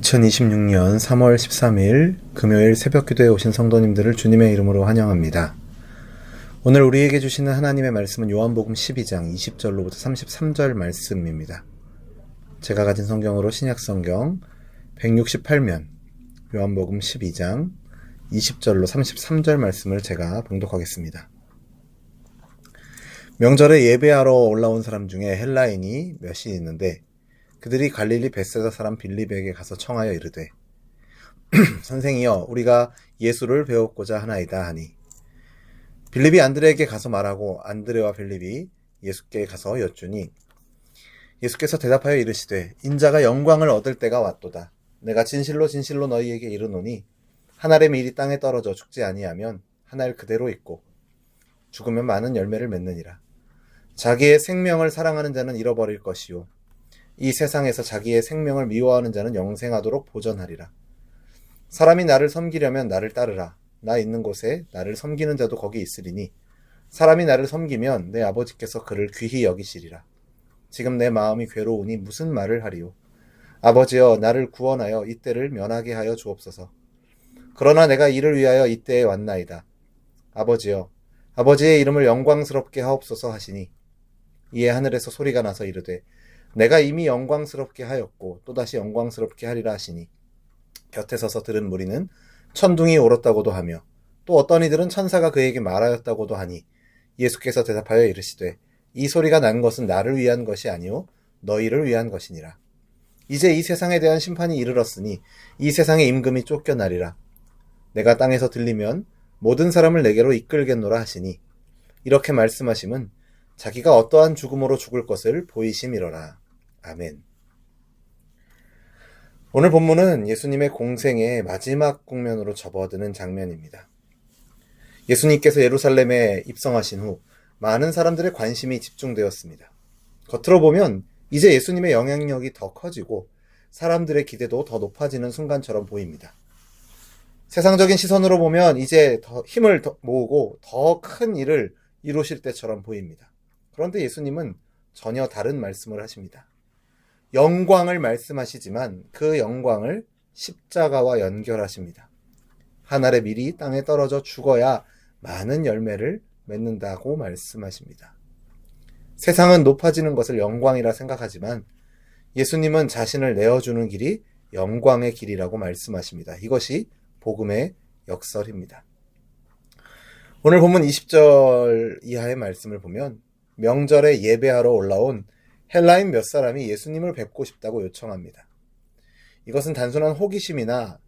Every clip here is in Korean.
2026년 3월 13일 금요일 새벽기도에 오신 성도님들을 주님의 이름으로 환영합니다. 오늘 우리에게 주시는 하나님의 말씀은 요한복음 12장 20절로부터 33절 말씀입니다. 제가 가진 성경으로 신약성경 168면 요한복음 12장 20절로 33절 말씀을 제가 봉독하겠습니다. 명절에 예배하러 올라온 사람 중에 헬라인이 몇이 있는데 그들이 갈릴리 벳세다 사람 빌립에게 가서 청하여 이르되 선생이여 우리가 예수를 배웠고자 하나이다 하니 빌립이 안드레에게 가서 말하고 안드레와 빌립이 예수께 가서 여쭈니 예수께서 대답하여 이르시되 인자가 영광을 얻을 때가 왔도다. 내가 진실로 진실로 너희에게 이르노니 한 알의 밀이 땅에 떨어져 죽지 아니하면 한 알 그대로 있고 죽으면 많은 열매를 맺느니라. 자기의 생명을 사랑하는 자는 잃어버릴 것이요 이 세상에서 자기의 생명을 미워하는 자는 영생하도록 보전하리라. 사람이 나를 섬기려면 나를 따르라. 나 있는 곳에 나를 섬기는 자도 거기 있으리니 사람이 나를 섬기면 내 아버지께서 그를 귀히 여기시리라. 지금 내 마음이 괴로우니 무슨 말을 하리요. 아버지여 나를 구원하여 이때를 면하게 하여 주옵소서. 그러나 내가 이를 위하여 이때에 왔나이다. 아버지여 아버지의 이름을 영광스럽게 하옵소서 하시니 이에 하늘에서 소리가 나서 이르되 내가 이미 영광스럽게 하였고 또다시 영광스럽게 하리라 하시니 곁에 서서 들은 무리는 천둥이 울었다고도 하며 또 어떤 이들은 천사가 그에게 말하였다고도 하니 예수께서 대답하여 이르시되 이 소리가 난 것은 나를 위한 것이 아니요 너희를 위한 것이니라. 이제 이 세상에 대한 심판이 이르렀으니 이 세상의 임금이 쫓겨나리라. 내가 땅에서 들리면 모든 사람을 내게로 이끌겠노라 하시니 이렇게 말씀하심은 자기가 어떠한 죽음으로 죽을 것을 보이심이로라. 아멘. 오늘 본문은 예수님의 공생의 마지막 국면으로 접어드는 장면입니다. 예수님께서 예루살렘에 입성하신 후 많은 사람들의 관심이 집중되었습니다. 겉으로 보면 이제 예수님의 영향력이 더 커지고 사람들의 기대도 더 높아지는 순간처럼 보입니다. 세상적인 시선으로 보면 이제 더 힘을 모으고 더 큰 일을 이루실 때처럼 보입니다. 그런데 예수님은 전혀 다른 말씀을 하십니다. 영광을 말씀하시지만 그 영광을 십자가와 연결하십니다. 한 알의 밀이 땅에 떨어져 죽어야 많은 열매를 맺는다고 말씀하십니다. 세상은 높아지는 것을 영광이라 생각하지만 예수님은 자신을 내어주는 길이 영광의 길이라고 말씀하십니다. 이것이 복음의 역설입니다. 오늘 본문 20절 이하의 말씀을 보면 명절에 예배하러 올라온 헬라인 몇 사람이 예수님을 뵙고 싶다고 요청합니다. 이것은 단순한 호기심이나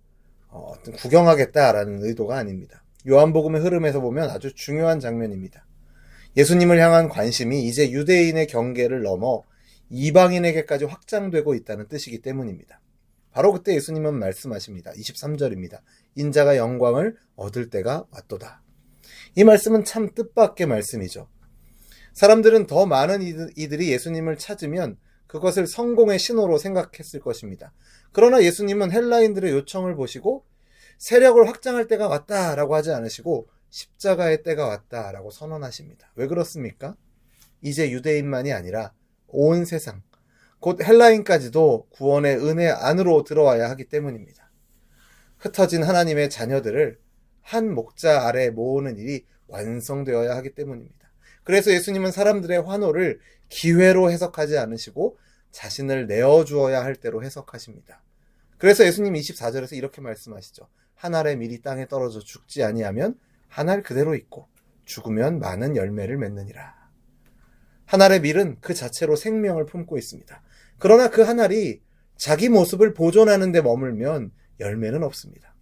구경하겠다라는 의도가 아닙니다. 요한복음의 흐름에서 보면 아주 중요한 장면입니다. 예수님을 향한 관심이 이제 유대인의 경계를 넘어 이방인에게까지 확장되고 있다는 뜻이기 때문입니다. 바로 그때 예수님은 말씀하십니다. 23절입니다. 인자가 영광을 얻을 때가 왔도다. 이 말씀은 참 뜻밖의 말씀이죠. 사람들은 더 많은 이들이 예수님을 찾으면 그것을 성공의 신호로 생각했을 것입니다. 그러나 예수님은 헬라인들의 요청을 보시고 세력을 확장할 때가 왔다라고 하지 않으시고 십자가의 때가 왔다라고 선언하십니다. 왜 그렇습니까? 이제 유대인만이 아니라 온 세상, 곧 헬라인까지도 구원의 은혜 안으로 들어와야 하기 때문입니다. 흩어진 하나님의 자녀들을 한 목자 아래 모으는 일이 완성되어야 하기 때문입니다. 그래서 예수님은 사람들의 환호를 기회로 해석하지 않으시고 자신을 내어주어야 할 때로 해석하십니다. 그래서 예수님 24절에서 이렇게 말씀하시죠. 한 알의 밀이 땅에 떨어져 죽지 아니하면 한 알 그대로 있고 죽으면 많은 열매를 맺느니라. 한 알의 밀은 그 자체로 생명을 품고 있습니다. 그러나 그 한 알이 자기 모습을 보존하는 데 머물면 열매는 없습니다.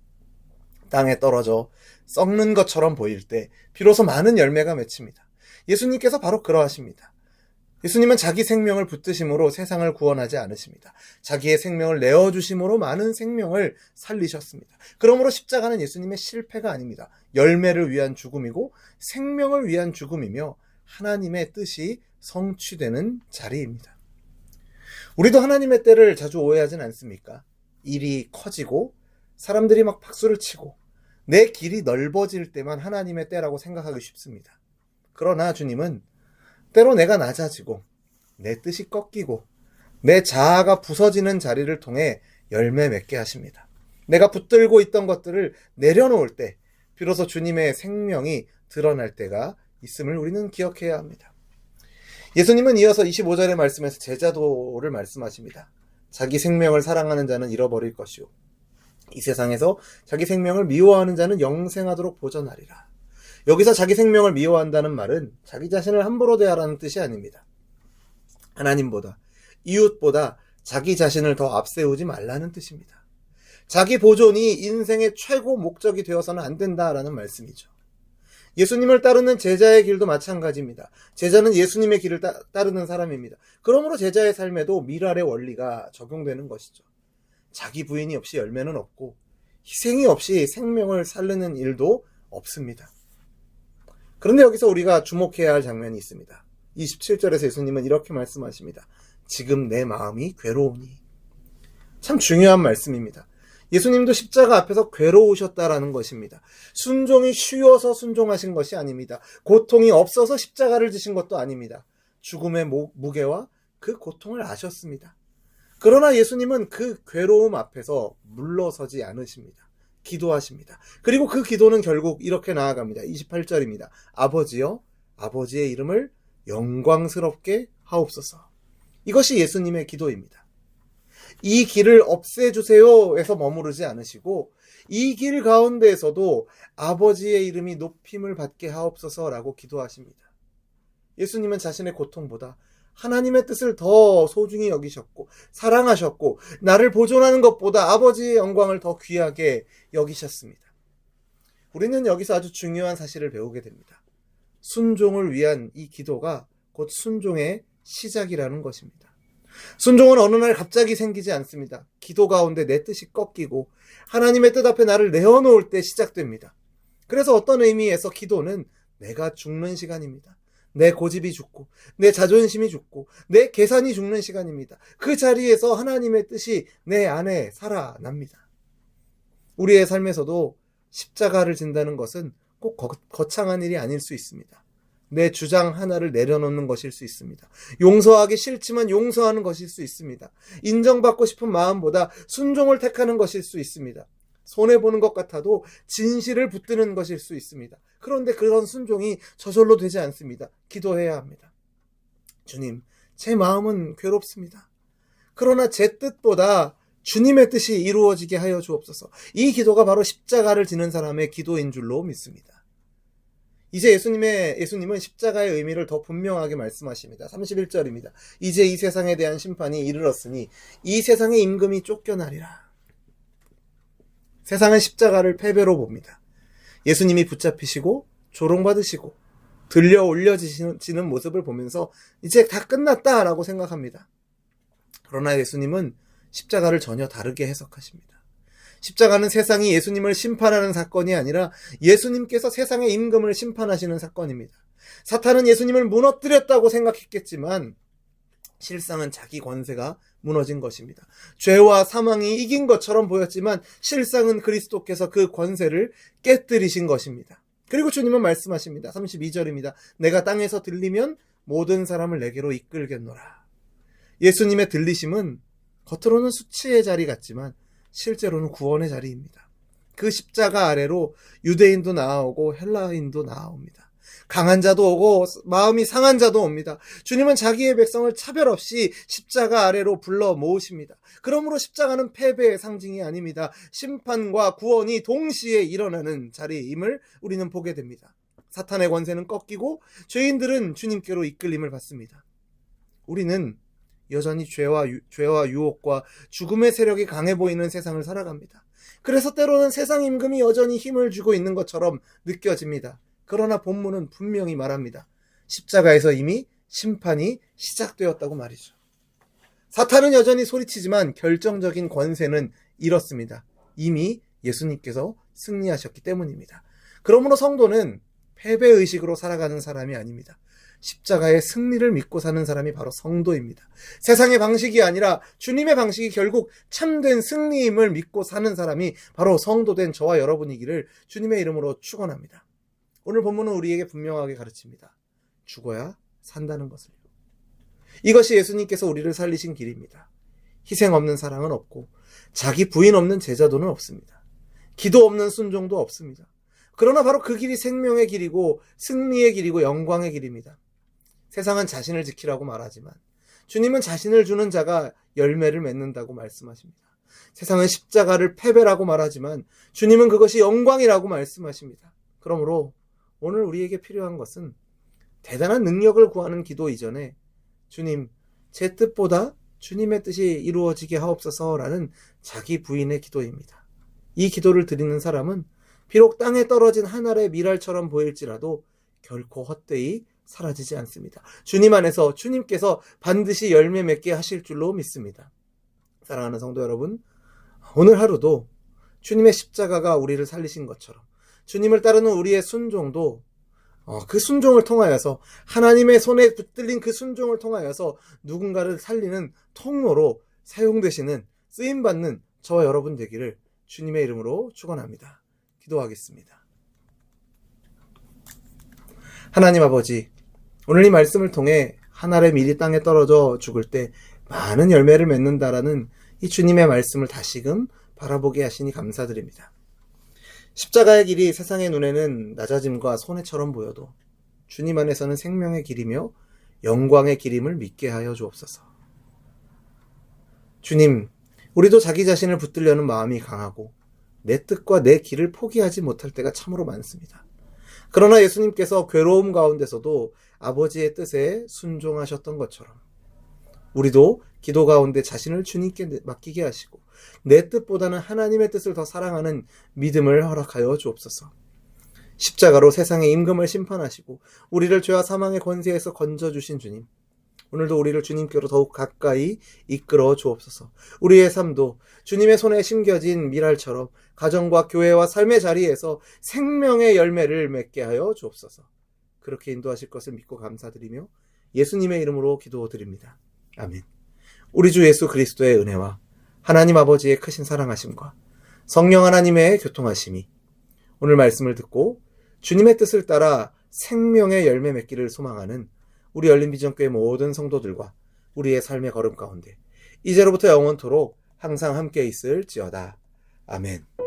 땅에 떨어져 썩는 것처럼 보일 때 비로소 많은 열매가 맺힙니다. 예수님께서 바로 그러하십니다. 예수님은 자기 생명을 붙드심으로 세상을 구원하지 않으십니다. 자기의 생명을 내어주심으로 많은 생명을 살리셨습니다. 그러므로 십자가는 예수님의 실패가 아닙니다. 열매를 위한 죽음이고 생명을 위한 죽음이며 하나님의 뜻이 성취되는 자리입니다. 우리도 하나님의 때를 자주 오해하진 않습니까? 일이 커지고 사람들이 막 박수를 치고 내 길이 넓어질 때만 하나님의 때라고 생각하기 쉽습니다. 그러나 주님은 때로 내가 낮아지고 내 뜻이 꺾이고 내 자아가 부서지는 자리를 통해 열매 맺게 하십니다. 내가 붙들고 있던 것들을 내려놓을 때 비로소 주님의 생명이 드러날 때가 있음을 우리는 기억해야 합니다. 예수님은 이어서 25절의 말씀에서 제자도를 말씀하십니다. 자기 생명을 사랑하는 자는 잃어버릴 것이요 이 세상에서 자기 생명을 미워하는 자는 영생하도록 보전하리라. 여기서 자기 생명을 미워한다는 말은 자기 자신을 함부로 대하라는 뜻이 아닙니다. 하나님보다 이웃보다 자기 자신을 더 앞세우지 말라는 뜻입니다. 자기 보존이 인생의 최고 목적이 되어서는 안 된다라는 말씀이죠. 예수님을 따르는 제자의 길도 마찬가지입니다. 제자는 예수님의 길을 따르는 사람입니다. 그러므로 제자의 삶에도 미랄의 원리가 적용되는 것이죠. 자기 부인이 없이 열매는 없고 희생이 없이 생명을 살리는 일도 없습니다. 그런데 여기서 우리가 주목해야 할 장면이 있습니다. 27절에서 예수님은 이렇게 말씀하십니다. 지금 내 마음이 괴로우니. 참 중요한 말씀입니다. 예수님도 십자가 앞에서 괴로우셨다라는 것입니다. 순종이 쉬워서 순종하신 것이 아닙니다. 고통이 없어서 십자가를 지신 것도 아닙니다. 죽음의 무게와 그 고통을 아셨습니다. 그러나 예수님은 그 괴로움 앞에서 물러서지 않으십니다. 기도하십니다. 그리고 그 기도는 결국 이렇게 나아갑니다. 28절입니다. 아버지여, 아버지의 이름을 영광스럽게 하옵소서. 이것이 예수님의 기도입니다. 이 길을 없애주세요 에서 머무르지 않으시고 이 길 가운데에서도 아버지의 이름이 높임을 받게 하옵소서라고 기도하십니다. 예수님은 자신의 고통보다 하나님의 뜻을 더 소중히 여기셨고 사랑하셨고 나를 보존하는 것보다 아버지의 영광을 더 귀하게 여기셨습니다. 우리는 여기서 아주 중요한 사실을 배우게 됩니다. 순종을 위한 이 기도가 곧 순종의 시작이라는 것입니다. 순종은 어느 날 갑자기 생기지 않습니다. 기도 가운데 내 뜻이 꺾이고 하나님의 뜻 앞에 나를 내어놓을 때 시작됩니다. 그래서 어떤 의미에서 기도는 내가 죽는 시간입니다. 내 고집이 죽고 내 자존심이 죽고 내 계산이 죽는 시간입니다. 그 자리에서 하나님의 뜻이 내 안에 살아납니다. 우리의 삶에서도 십자가를 진다는 것은 꼭 거창한 일이 아닐 수 있습니다. 내 주장 하나를 내려놓는 것일 수 있습니다. 용서하기 싫지만 용서하는 것일 수 있습니다. 인정받고 싶은 마음보다 순종을 택하는 것일 수 있습니다. 손해보는 것 같아도 진실을 붙드는 것일 수 있습니다. 그런데 그런 순종이 저절로 되지 않습니다. 기도해야 합니다. 주님, 제 마음은 괴롭습니다. 그러나 제 뜻보다 주님의 뜻이 이루어지게 하여 주옵소서. 이 기도가 바로 십자가를 지는 사람의 기도인 줄로 믿습니다. 이제 예수님은 십자가의 의미를 더 분명하게 말씀하십니다. 31절입니다. 이제 이 세상에 대한 심판이 이르렀으니 이 세상의 임금이 쫓겨나리라. 세상은 십자가를 패배로 봅니다. 예수님이 붙잡히시고 조롱받으시고 들려 올려지는 모습을 보면서 이제 다 끝났다라고 생각합니다. 그러나 예수님은 십자가를 전혀 다르게 해석하십니다. 십자가는 세상이 예수님을 심판하는 사건이 아니라 예수님께서 세상의 임금을 심판하시는 사건입니다. 사탄은 예수님을 무너뜨렸다고 생각했겠지만 실상은 자기 권세가 무너진 것입니다. 죄와 사망이 이긴 것처럼 보였지만 실상은 그리스도께서 그 권세를 깨뜨리신 것입니다. 그리고 주님은 말씀하십니다. 32절입니다. 내가 땅에서 들리면 모든 사람을 내게로 이끌겠노라. 예수님의 들리심은 겉으로는 수치의 자리 같지만 실제로는 구원의 자리입니다. 그 십자가 아래로 유대인도 나아오고 헬라인도 나아옵니다. 강한 자도 오고 마음이 상한 자도 옵니다. 주님은 자기의 백성을 차별 없이 십자가 아래로 불러 모으십니다. 그러므로 십자가는 패배의 상징이 아닙니다. 심판과 구원이 동시에 일어나는 자리임을 우리는 보게 됩니다. 사탄의 권세는 꺾이고 죄인들은 주님께로 이끌림을 받습니다. 우리는 여전히 죄와 유혹과 죽음의 세력이 강해 보이는 세상을 살아갑니다. 그래서 때로는 세상 임금이 여전히 힘을 주고 있는 것처럼 느껴집니다. 그러나 본문은 분명히 말합니다. 십자가에서 이미 심판이 시작되었다고 말이죠. 사탄은 여전히 소리치지만 결정적인 권세는 잃었습니다. 이미 예수님께서 승리하셨기 때문입니다. 그러므로 성도는 패배의식으로 살아가는 사람이 아닙니다. 십자가의 승리를 믿고 사는 사람이 바로 성도입니다. 세상의 방식이 아니라 주님의 방식이 결국 참된 승리임을 믿고 사는 사람이 바로 성도된 저와 여러분이기를 주님의 이름으로 축원합니다. 오늘 본문은 우리에게 분명하게 가르칩니다. 죽어야 산다는 것을요. 이것이 예수님께서 우리를 살리신 길입니다. 희생 없는 사랑은 없고 자기 부인 없는 제자도는 없습니다. 기도 없는 순종도 없습니다. 그러나 바로 그 길이 생명의 길이고 승리의 길이고 영광의 길입니다. 세상은 자신을 지키라고 말하지만 주님은 자신을 주는 자가 열매를 맺는다고 말씀하십니다. 세상은 십자가를 패배라고 말하지만 주님은 그것이 영광이라고 말씀하십니다. 그러므로 오늘 우리에게 필요한 것은 대단한 능력을 구하는 기도 이전에 주님, 제 뜻보다 주님의 뜻이 이루어지게 하옵소서라는 자기 부인의 기도입니다. 이 기도를 드리는 사람은 비록 땅에 떨어진 한 알의 밀알처럼 보일지라도 결코 헛되이 사라지지 않습니다. 주님 안에서 주님께서 반드시 열매 맺게 하실 줄로 믿습니다. 사랑하는 성도 여러분, 오늘 하루도 주님의 십자가가 우리를 살리신 것처럼 주님을 따르는 우리의 순종도 그 순종을 통하여서 하나님의 손에 붙들린 그 순종을 통하여서 누군가를 살리는 통로로 사용되시는 쓰임받는 저와 여러분 되기를 주님의 이름으로 축원합니다. 기도하겠습니다. 하나님 아버지, 오늘 이 말씀을 통해 한 알의 밀이 땅에 떨어져 죽을 때 많은 열매를 맺는다라는 이 주님의 말씀을 다시금 바라보게 하시니 감사드립니다. 십자가의 길이 세상의 눈에는 낮아짐과 손해처럼 보여도 주님 안에서는 생명의 길이며 영광의 길임을 믿게 하여 주옵소서. 주님, 우리도 자기 자신을 붙들려는 마음이 강하고 내 뜻과 내 길을 포기하지 못할 때가 참으로 많습니다. 그러나 예수님께서 괴로움 가운데서도 아버지의 뜻에 순종하셨던 것처럼 우리도 기도 가운데 자신을 주님께 맡기게 하시고 내 뜻보다는 하나님의 뜻을 더 사랑하는 믿음을 허락하여 주옵소서. 십자가로 세상의 임금을 심판하시고 우리를 죄와 사망의 권세에서 건져주신 주님, 오늘도 우리를 주님께로 더욱 가까이 이끌어 주옵소서. 우리의 삶도 주님의 손에 심겨진 밀알처럼 가정과 교회와 삶의 자리에서 생명의 열매를 맺게 하여 주옵소서. 그렇게 인도하실 것을 믿고 감사드리며 예수님의 이름으로 기도드립니다. 아멘. 우리 주 예수 그리스도의 은혜와 하나님 아버지의 크신 사랑하심과 성령 하나님의 교통하심이 오늘 말씀을 듣고 주님의 뜻을 따라 생명의 열매 맺기를 소망하는 우리 열린비전교회 모든 성도들과 우리의 삶의 걸음 가운데 이제로부터 영원토록 항상 함께 있을지어다. 아멘.